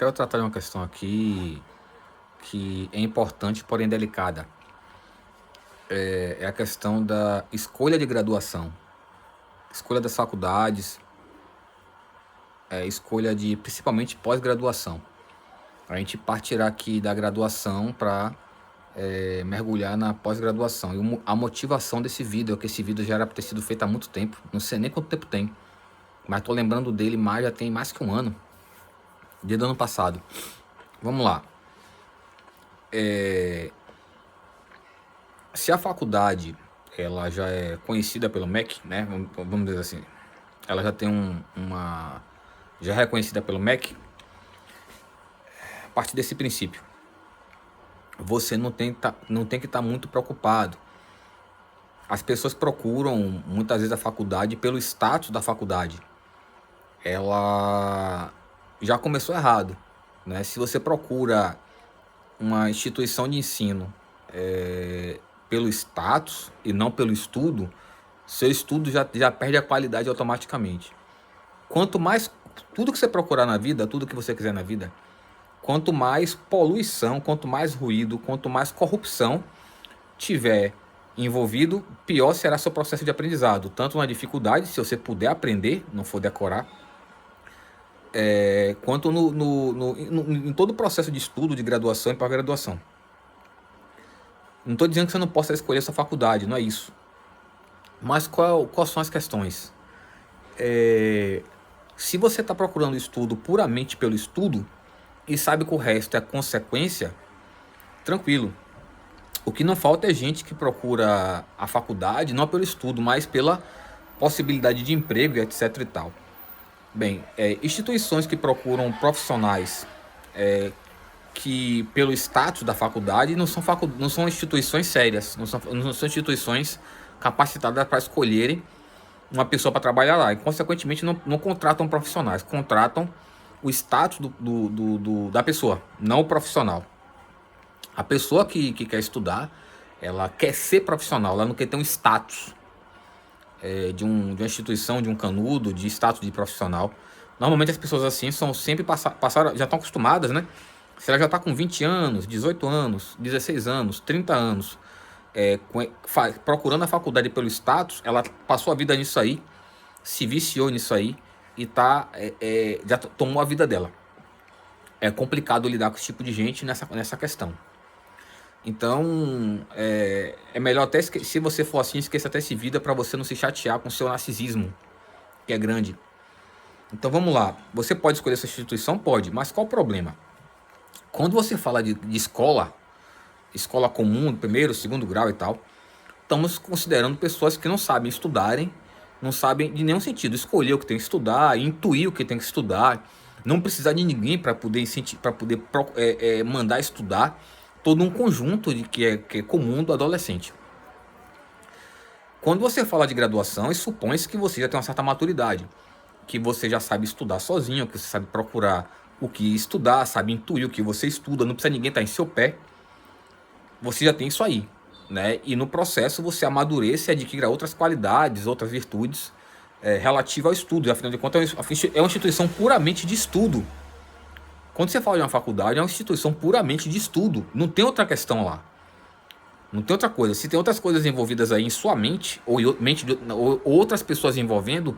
quero tratar de uma questão aqui que é importante, porém delicada. É a questão da escolha de graduação, escolha das faculdades, escolha de principalmente pós-graduação. A gente partirá aqui da graduação para mergulhar na pós-graduação. E a motivação desse vídeo é que esse vídeo já era para ter sido feito há muito tempo. Não sei nem quanto tempo tem, mas estou lembrando dele, já tem mais que um ano, desde o ano passado. Vamos lá. Se a faculdade ela já é conhecida pelo MEC, né? Vamos dizer assim, ela já tem já é reconhecida pelo MEC. A partir desse princípio, você não tem que estar muito preocupado. As pessoas procuram muitas vezes a faculdade pelo status da faculdade. Ela já começou errado, né? Se você procura uma instituição de ensino pelo status e não pelo estudo, seu estudo já perde a qualidade automaticamente. Quanto mais, tudo que você procurar na vida, tudo que você quiser na vida, quanto mais poluição, quanto mais ruído, quanto mais corrupção tiver envolvido, pior será seu processo de aprendizado. Tanto na dificuldade, se você puder aprender, não for decorar, quanto em todo o processo de estudo, de graduação e pós-graduação. Não estou dizendo que você não possa escolher sua faculdade, não é isso. Mas quais são as questões? Se você está procurando estudo puramente pelo estudo e sabe que o resto é consequência, tranquilo. O que não falta é gente que procura a faculdade não pelo estudo, mas pela possibilidade de emprego, etc e tal. Bem, instituições que procuram profissionais que pelo status da faculdade não são instituições sérias, não são instituições capacitadas para escolherem uma pessoa para trabalhar lá. E, consequentemente, não contratam profissionais, contratam o status da pessoa, não o profissional. A pessoa que quer estudar, ela quer ser profissional, ela não quer ter um status de uma instituição, de um canudo, de status de profissional. Normalmente as pessoas assim são sempre passaram, já estão acostumadas, né? Se ela já está com 20 anos, 18 anos, 16 anos, 30 anos, procurando a faculdade pelo status, ela passou a vida nisso aí, se viciou nisso aí e já tomou a vida dela. É complicado lidar com esse tipo de gente nessa questão. Então, é melhor até, se você for assim, esqueça até esse vídeo para você não se chatear com o seu narcisismo, que é grande. Então vamos lá, você pode escolher essa instituição? Pode, mas qual o problema? Quando você fala de escola comum, primeiro, segundo grau e tal, estamos considerando pessoas que não sabem estudarem, não sabem de nenhum sentido escolher o que tem que estudar, intuir o que tem que estudar, não precisar de ninguém para poder mandar estudar, todo um conjunto que é comum do adolescente. Quando você fala de graduação, supõe-se que você já tem uma certa maturidade, que você já sabe estudar sozinho, que você sabe procurar o que estudar, sabe intuir o que você estuda, não precisa ninguém estar em seu pé. Você já tem isso aí, né? E no processo você amadurece e adquire outras qualidades, outras virtudes relativas ao estudo. Afinal de contas, é uma instituição puramente de estudo. Quando você fala de uma faculdade, é uma instituição puramente de estudo. Não tem outra questão lá. Não tem outra coisa. Se tem outras coisas envolvidas aí em sua mente, ou outras pessoas envolvendo,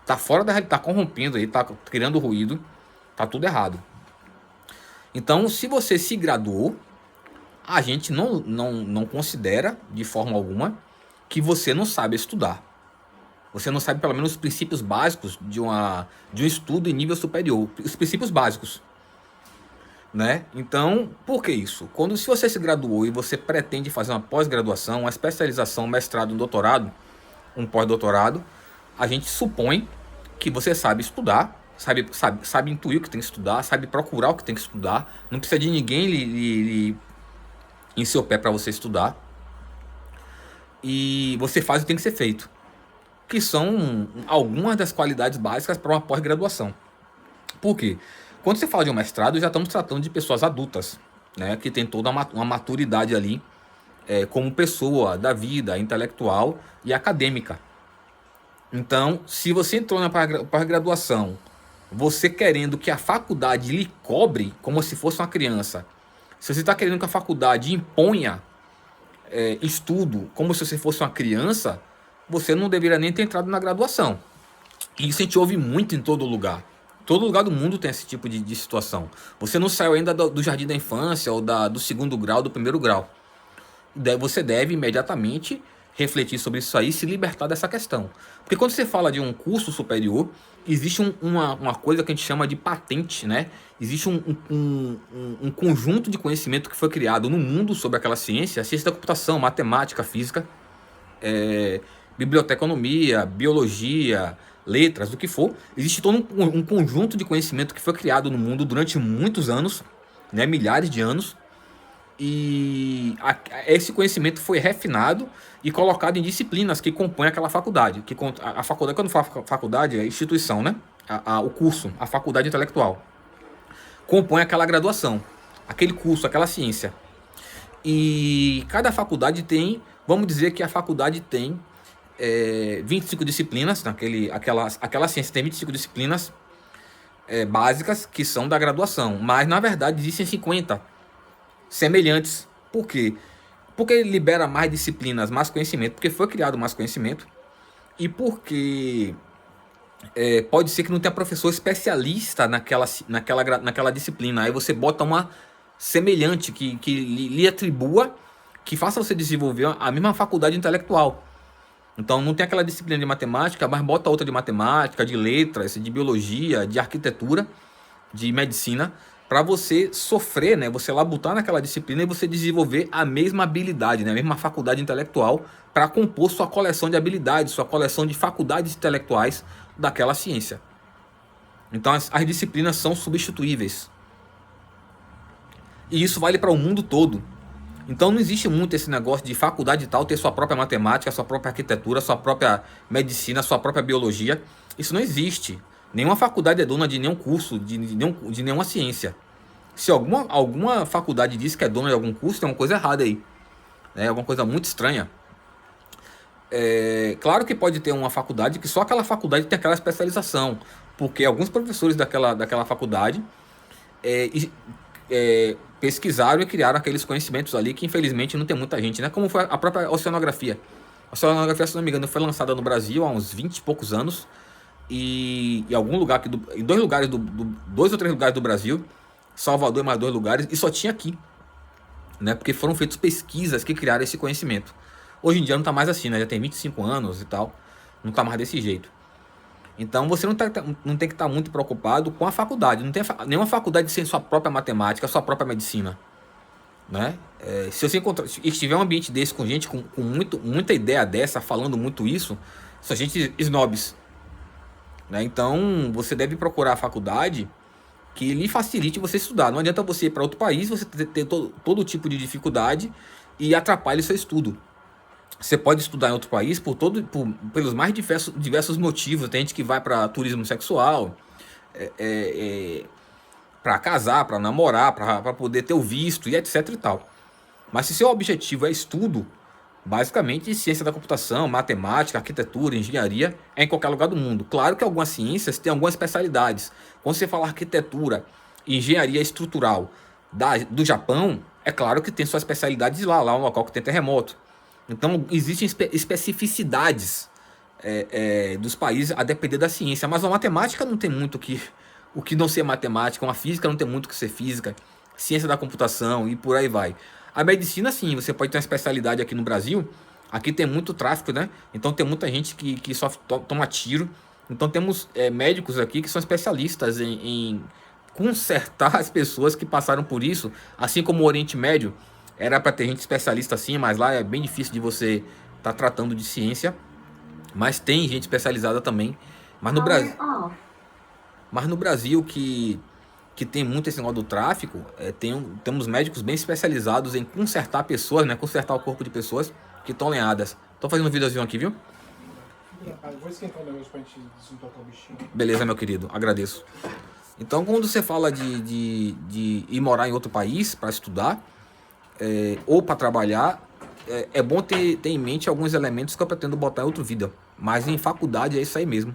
tá fora da realidade, tá corrompendo aí, tá criando ruído, tá tudo errado. Então, se você se graduou, a gente não considera de forma alguma que você não sabe estudar. Você não sabe pelo menos os princípios básicos de um estudo em nível superior. Os princípios básicos, né? Então, por que isso? Se você se graduou e você pretende fazer uma pós-graduação, uma especialização, um mestrado, um doutorado, um pós-doutorado, a gente supõe que você sabe estudar, sabe intuir o que tem que estudar, sabe procurar o que tem que estudar, não precisa de ninguém em seu pé para você estudar, e você faz o que tem que ser feito, que são algumas das qualidades básicas para uma pós-graduação. Por quê? Quando você fala de um mestrado, já estamos tratando de pessoas adultas, né, que tem toda uma maturidade ali, como pessoa da vida intelectual e acadêmica. Então, se você entrou na pós-graduação você querendo que a faculdade lhe cobre como se fosse uma criança, se você está querendo que a faculdade imponha estudo como se você fosse uma criança, você não deveria nem ter entrado na graduação. E isso a gente ouve muito em todo lugar. Todo lugar do mundo tem esse tipo de situação. Você não saiu ainda do jardim da infância ou do segundo grau, do primeiro grau. Você deve imediatamente refletir sobre isso aí e se libertar dessa questão. Porque quando você fala de um curso superior, existe uma coisa que a gente chama de patente, né? Existe um conjunto de conhecimento que foi criado no mundo sobre aquela ciência, a ciência da computação, matemática, física, biblioteconomia, biologia, letras, do que for. Existe todo um conjunto de conhecimento que foi criado no mundo durante muitos anos, né? Milhares de anos, e esse conhecimento foi refinado e colocado em disciplinas que compõem aquela faculdade. A faculdade, quando fala faculdade, é a instituição, né? O curso, a faculdade intelectual. Compõe aquela graduação, aquele curso, aquela ciência. E cada faculdade tem, vamos dizer que a faculdade tem 25 disciplinas, aquela ciência tem 25 disciplinas básicas que são da graduação, mas na verdade existem 50 semelhantes. Por quê? Porque libera mais disciplinas, mais conhecimento, porque foi criado mais conhecimento, e porque pode ser que não tenha professor especialista naquela disciplina. Aí você bota uma semelhante que lhe atribua, que faça você desenvolver a mesma faculdade intelectual. Então não tem aquela disciplina de matemática, mas bota outra de matemática, de letras, de biologia, de arquitetura, de medicina, para você sofrer, né? Você labutar naquela disciplina e você desenvolver a mesma habilidade, né? A mesma faculdade intelectual para compor sua coleção de habilidades, sua coleção de faculdades intelectuais daquela ciência. Então as disciplinas são substituíveis. E isso vale para o mundo todo. Então não existe muito esse negócio de faculdade tal ter sua própria matemática, sua própria arquitetura, sua própria medicina, sua própria biologia. Isso não existe. Nenhuma faculdade é dona de nenhum curso, de nenhuma ciência. Se alguma faculdade diz que é dona de algum curso, tem uma coisa errada aí. É alguma coisa muito estranha. Claro que pode ter uma faculdade que só aquela faculdade tem aquela especialização. Porque alguns professores daquela faculdade pesquisaram e criaram aqueles conhecimentos ali que infelizmente não tem muita gente, né? Como foi a própria oceanografia. A oceanografia, se não me engano, foi lançada no Brasil há uns 20 e poucos anos. E em algum lugar aqui em dois ou três lugares do Brasil, Salvador e mais 2 lugares, e só tinha aqui, né? Porque foram feitas pesquisas que criaram esse conhecimento. Hoje em dia não tá mais assim, né? Já tem 25 anos e tal, não tá mais desse jeito. Então você não tem que estar muito preocupado com a faculdade. Não tem nenhuma faculdade sem sua própria matemática, sua própria medicina, né? Se você estiver um ambiente desse com gente com muita ideia dessa, falando muito isso, são gente snobs, né? Então você deve procurar a faculdade que lhe facilite você estudar. Não adianta você ir para outro país, você ter todo tipo de dificuldade e atrapalhe o seu estudo. Você pode estudar em outro país pelos mais diversos motivos. Tem gente que vai para turismo sexual, para casar, para namorar, para poder ter o visto e etc e tal. Mas se seu objetivo é estudo, basicamente ciência da computação, matemática, arquitetura, engenharia, é em qualquer lugar do mundo. Claro que algumas ciências têm algumas especialidades. Quando você fala arquitetura e engenharia estrutural do Japão, é claro que tem suas especialidades lá é um local que tem terremoto. Então existem especificidades dos países a depender da ciência. Mas a matemática não tem muito o que não ser matemática, uma física não tem muito o que ser física, ciência da computação e por aí vai. A medicina, sim, você pode ter uma especialidade aqui no Brasil. Aqui tem muito tráfico, né? Então tem muita gente que só toma tiro. Então temos médicos aqui que são especialistas em consertar as pessoas que passaram por isso. Assim como o Oriente Médio era para ter gente especialista assim, mas lá é bem difícil de você estar tratando de ciência. Mas tem gente especializada também. Mas no Brasil que tem muito esse negócio do tráfico, temos médicos bem especializados em consertar pessoas, né? Consertar o corpo de pessoas que estão lenhadas. Tô fazendo um videozinho aqui, viu? Vou esquentar um negócio pra gente desintocar o bichinho. Beleza, meu querido, agradeço. Então, quando você fala de ir morar em outro país para estudar ou para trabalhar, é bom ter em mente alguns elementos que eu pretendo botar em outro vídeo. Mas em faculdade é isso aí mesmo.